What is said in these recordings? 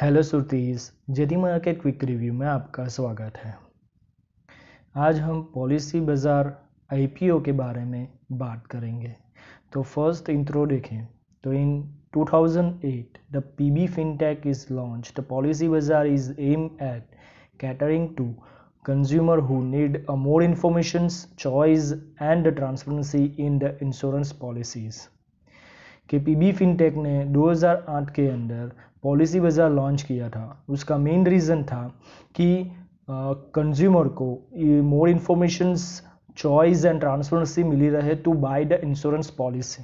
Hello सुरतीस, JD market quick review में आपका स्वागत है। आज हम पॉलिसी बाज़ार आईपीओ के बारे में बात करेंगे। तो फर्स्ट इंट्रो देखें तो in 2008 the PB fintech is launched. The Policy Bazaar is aim at catering to consumer who need a more information, choice and transparency in the insurance policies। कि पीबी फिनटेक ने 2008 के अंदर पॉलिसी बाज़ार launch किया था। उसका मेन रीज़न था कि कंज्यूमर को more informations, choice and transparency मिली रहे to buy the insurance policy.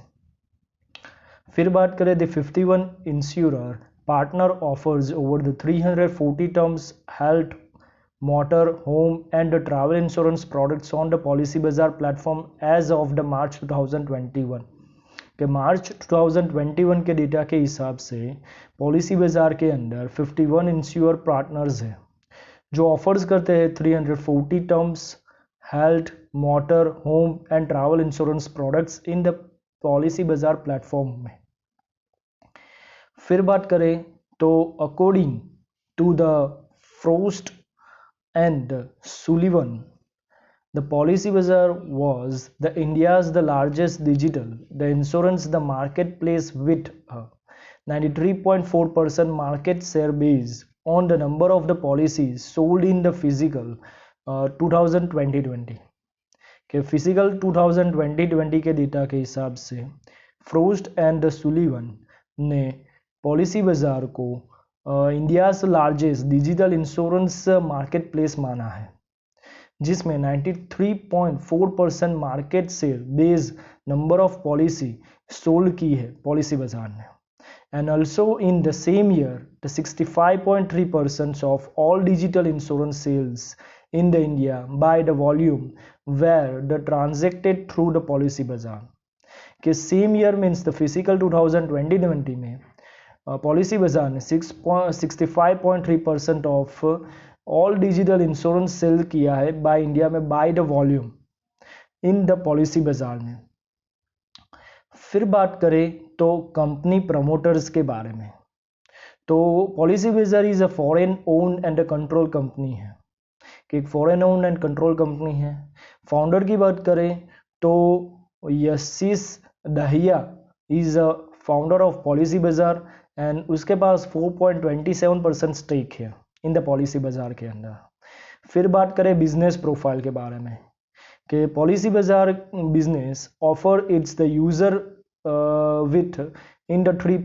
फिर बात करें the 51 insurer partner offers over the 340 terms health, motor, home and travel insurance products on the Policy Bazaar platform as of the March 2021 के मार्च 2021 के data के हिसाब से पॉलिसी बाज़ार के अंदर 51 इंश्योर पार्टनर्स हैं जो ऑफर्स करते हैं 340 terms health, motor, home and travel insurance products in the Policy Bazaar platform में। फिर बात करें तो according to the Frost and Sullivan, the Policy Bazaar was India's largest digital the insurance the marketplace with a 93.4% market share based on the number of the policies sold in the physical 2020 के physical 2020 के data के हिसाब से Frost and Sullivan ने Policy Bazaar को India's largest digital insurance market place माना है, जिसमें 93.4% market share based number of policy sold की है पॉलिसी बाजार ने। And also in the same year the 65.3% of all digital insurance sales in the India by the volume were the transacted through the Policy Bazaar के same year means the physical 2020 में Policy Bazaar ने 65.3% of all digital insurance sale किया है by India में by the volume in the Policy Bazaar में। फिर बात करें तो कंपनी प्रमोटर्स के बारे में, तो Policy Bazaar is a foreign owned and control company है कि एक foreign owned and control company है। फाउंडर की बात करें तो Yashish Dahiya is a founder of Policy Bazaar and उसके पास 4.27% स्टेक है इन द पॉलिसी बाज़ार के अंदर। फिर बात करें बिजनेस प्रोफाइल के बारे में कि पॉलिसी बाज़ार business offer it's the user with in the three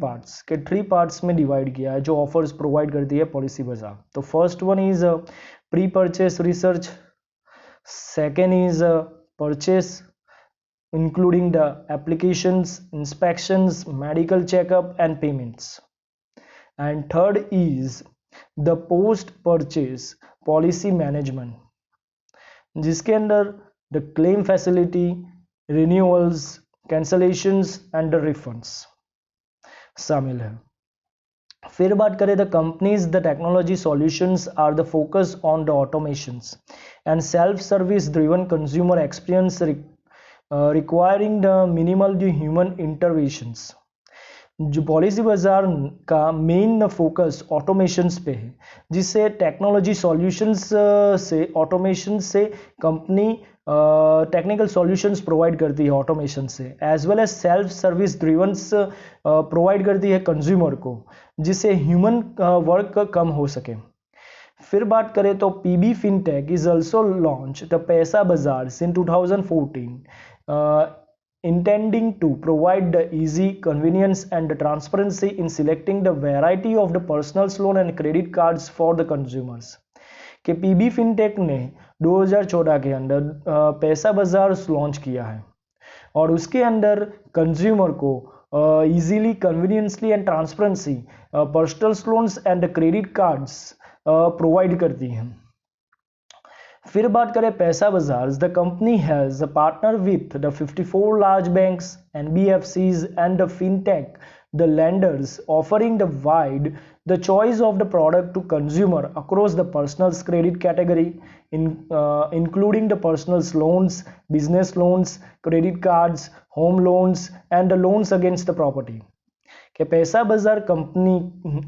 parts में डिवाइड किया है जो ऑफर्स प्रोवाइड करती है पॉलिसी बाज़ार। तो first one is pre purchase research, second is purchase including the applications, inspections, medical checkup and payments, and third is the post purchase policy management जिसके अंदर the claim facility, renewals, cancellations and the refunds शामिल है। फिर बात करें the companies the technology solutions are the focus on the automations and self service driven consumer experience requiring the minimal the human interventions. जो Policy Bazaar का main focus automations पे है, जिससे टेक्नोलॉजी सॉल्यूशंस से ऑटोमेशन से कंपनी टेक्निकल सॉल्यूशंस प्रोवाइड करती है automation से, as well as self service drivens provide करती है कंज्यूमर को, जिससे ह्यूमन वर्क कम हो सके। फिर बात करें तो PB fintech is also launch the Paisa Bazaar in 2014 intending to provide the easy convenience and the transparency in selecting the variety of the personal loan and credit cards for the consumers कि PB fintech ने 2014 के अंदर पैसा बाजार launch किया है और उसके अंदर कंज्यूमर को easily, conveniently and transparency personal loans and credit cards provide करती हैं। फिर बात करें Paisabazaar, the company has partner with the 54 large banks, NBFCs and the fintech the lenders offering the wide the choice of the product to consumer across the personal credit category including the personal loans, business loans, credit cards, home loans and the loans against the property कि पैसा बाजार company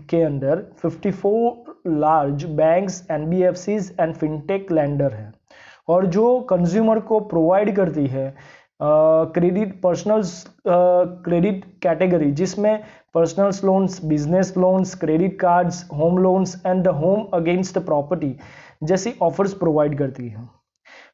के अंदर 54 large banks, NBFCs and fintech lender है, और जो consumer को provide करती है क्रेडिट, पर्सनल क्रेडिट कैटेगरी, जिसमें personal loans, business loans, credit cards, home loans and the home against property जैसी ऑफर्स प्रोवाइड करती है।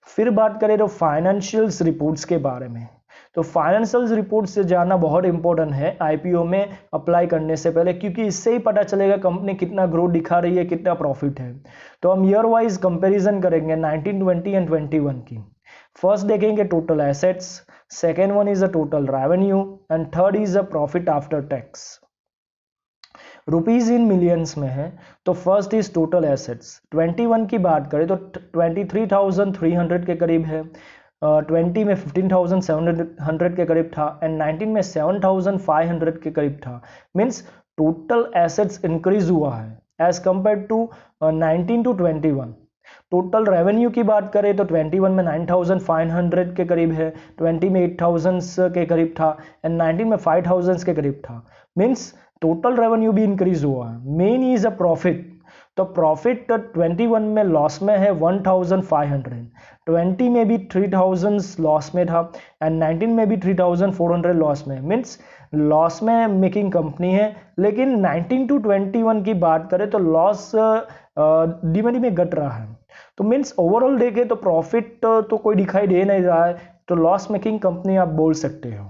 फिर बात करें तो फाइनेंशियल्स रिपोर्ट्स के बारे में, तो फाइनेंशियल रिपोर्ट से जानना बहुत इंपॉर्टेंट है आईपीओ में अप्लाई करने से पहले, क्योंकि इससे ही पता चलेगा कंपनी कितना ग्रोथ दिखा रही है, कितना प्रॉफिट है। तो हम ईयर वाइज कंपैरिजन करेंगे 19, 20 एंड 21 की। फर्स्ट देखेंगे total assets, second one is a total revenue and third is a profit after tax. Rupees in millions में है, तो फर्स्ट इज टोटल एसेट्स। 21 की बात करें तो 23,300 के करीब है, 20 में 15,700 के करीब था एंड 19 में 7,500 के करीब था। मीन्स टोटल एसेट्स इंक्रीज हुआ है as compare to 19 to 21। Total revenue की बात करें तो 21 में 9,500 के करीब है, 20 में 8,000 के करीब था एंड 19 में 5,000 के करीब था। मीन्स टोटल रेवेन्यू भी इंक्रीज हुआ है। मेन इज अ प्रॉफिट, तो प्रॉफिट 21 में लॉस में है 1,500, 20 में भी 3,000 लॉस में था एंड 19 में भी 3,400 लॉस में। मीन्स लॉस में मेकिंग कंपनी है, लेकिन 19 टू 21 की बात करें तो लॉस धीमे धीमे घट रहा है। तो मीन्स ओवरऑल देखे तो प्रॉफिट तो कोई दिखाई दे नहीं रहा है, तो लॉस मेकिंग कंपनी आप बोल सकते हो।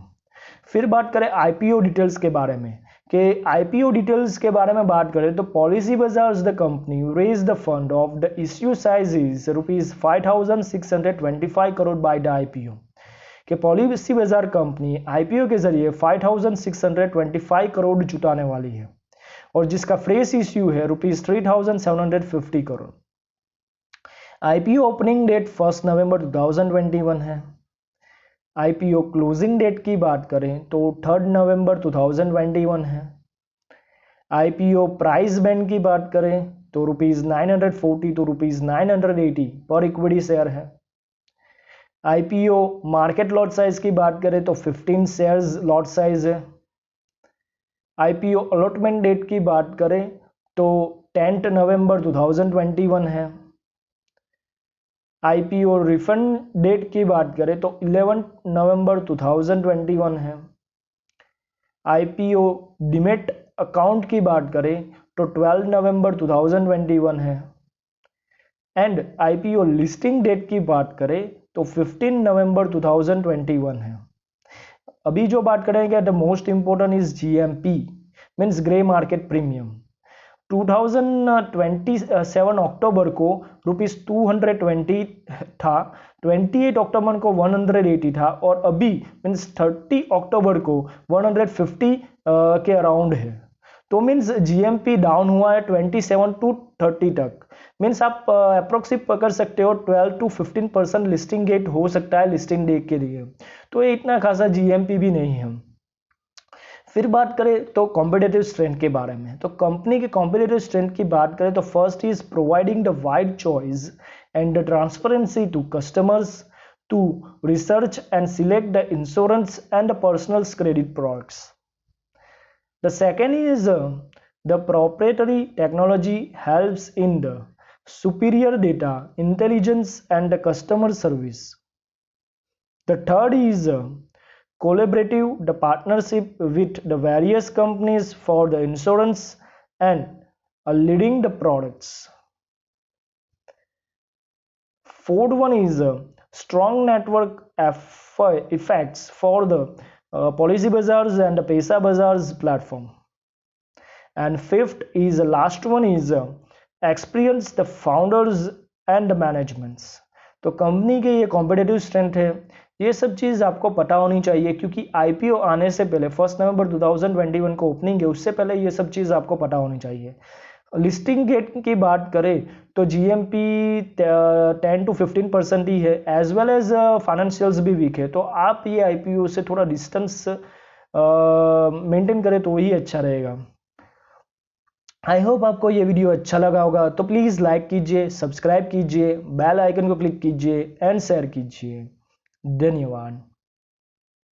फिर बात करें आईपीओ डिटेल्स के बारे में, कि आईपीओ डिटेल्स के बारे में बात करें तो Policy Bazaar's the company raise the fund of the issue size is ₹5,625 crore by the IPO, कि पॉलिसी बाजार कंपनी आईपीओ के जरिए 5,625 करोड़ जुटाने वाली है, और जिसका फ्रेश इश्यू है ₹3,750 करोड़। आईपीओ ओपनिंग डेट 1 नवंबर 2021 है। आईपीओ क्लोजिंग डेट की बात करें तो 3 नवंबर 2021 है। आईपीओ प्राइस बैंड की बात करें तो ₹940 to ₹980 पर इक्विटी शेयर है। आईपीओ मार्केट लॉट साइज की बात करें तो 15 शेयर्स लॉट साइज है। आईपीओ अलॉटमेंट डेट की बात करें तो 10 नवंबर 2021 है। आईपीओ रिफंड डेट की बात करें तो 11 नवंबर 2021 है। आईपीओ डीमैट अकाउंट की बात करें तो 12 नवंबर 2021 है। एंड आईपीओ लिस्टिंग डेट की बात करें तो 15 नवंबर 2021 है। अभी जो बात करेंगे the most important is GMP, means grey market premium. 2027 अक्टूबर को ₹220 था, 28 अक्टूबर को 180 था, और अभी मीन्स 30 अक्टूबर को 150 के अराउंड है। तो मीन्स जीएमपी डाउन हुआ है 27 टू 30 तक। मीन्स आप अप्रोक्सीमेट पकड़ सकते हो 12 to 15% लिस्टिंग गेट हो सकता है लिस्टिंग डे के लिए, तो ये इतना खासा जीएमपी भी नहीं है। फिर बात करें तो कॉम्पिटिटिव स्ट्रेंथ के बारे में, तो कंपनी के कॉम्पिटिटिव स्ट्रेंथ की बात करें तो first is providing the wide choice and the transparency to customers to research and select the insurance and the personal credit products. The second is the proprietary technology helps in the superior data intelligence and the customer service. The third is collaborative, the partnership with the various companies for the insurance and leading the products. Fourth one is strong network effects for the policy bazaars and the Pesa Bazaars platform. And fifth is the last one is experience the founders and the managements. तो company के ये competitive strength है, ये सब चीज़ आपको पता होनी चाहिए, क्योंकि आईपीओ आने से पहले 1 नवंबर 2021 को ओपनिंग है, उससे पहले ये सब चीज़ आपको पता होनी चाहिए। लिस्टिंग गेट की बात करें तो जीएमपी 10 to 15% ही है, एज वेल एज फाइनेंशियल्स भी वीक है, तो आप ये आईपीओ से थोड़ा डिस्टेंस मेंटेन करें तो ही अच्छा रहेगा। आई होप आपको ये वीडियो अच्छा लगा होगा, तो प्लीज़ लाइक कीजिए, सब्सक्राइब कीजिए, बेल आइकन को क्लिक कीजिए एंड शेयर कीजिए। धन्यवाद।